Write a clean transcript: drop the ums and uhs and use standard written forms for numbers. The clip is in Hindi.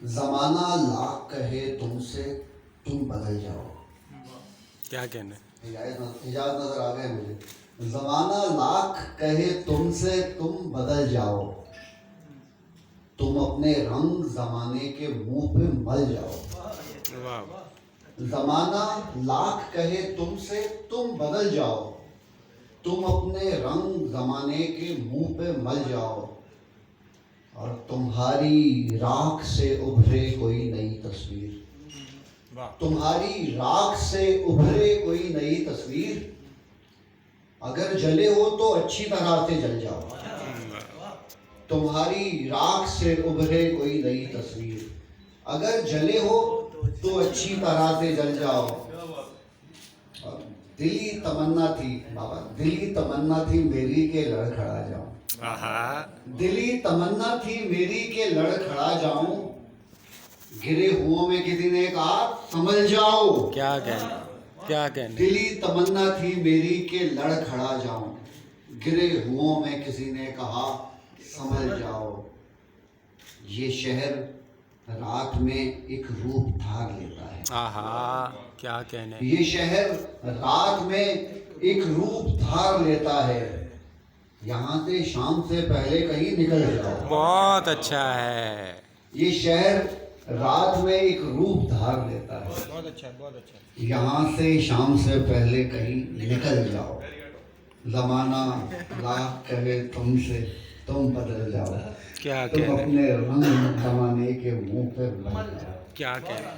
जमाना लाख कहे तुमसे तुम बदल जाओ। क्या कहने? इजाजत नजर आ गए मुझे। जमाना लाख कहे तुमसे तुम बदल जाओ, तुम अपने रंग जमाने के मुंह पे मल जाओ। वाह। जमाना लाख कहे तुमसे तुम बदल जाओ, तुम अपने रंग जमाने के मुंह पे मल जाओ, और तुम्हारी राख से उभरे कोई नई तस्वीर, तुम्हारी राख से उभरे कोई नई तस्वीर, अगर जले हो तो अच्छी तरह से जल जाओ। तुम्हारी राख से उभरे कोई नई तस्वीर, अगर जले हो तो अच्छी तरह से जल जाओ। और दिली तमन्ना थी बाबा, दिली तमन्ना थी मेरी के लड़खड़ा जाऊं। दिली तमन्ना थी मेरी के लड़खड़ा जाऊं, गिरे हुओं में किसी ने कहा संभल जाओ। क्या कहने? क्या कहने? दिली तमन्ना थी मेरी के लड़खड़ा जाऊं, गिरे हुओं में किसी ने कहा संभल जाओ। ये शहर रात में एक रूप धार लेता है। आहा, क्या कहने? ये शहर रात में एक रूप धार लेता है, यहाँ से शाम से पहले कहीं निकल जाओ। बहुत अच्छा है। ये शहर रात में एक रूप धार लेता है, बहुत अच्छा, बहुत अच्छा। यहाँ से शाम से पहले कहीं निकल जाओ। जमाना लाख कहे तुमसे तुम बदल जाओ, क्या तुम कहने? अपने रंग जमाने के मुंह पे मल जाओ। क्या कहने?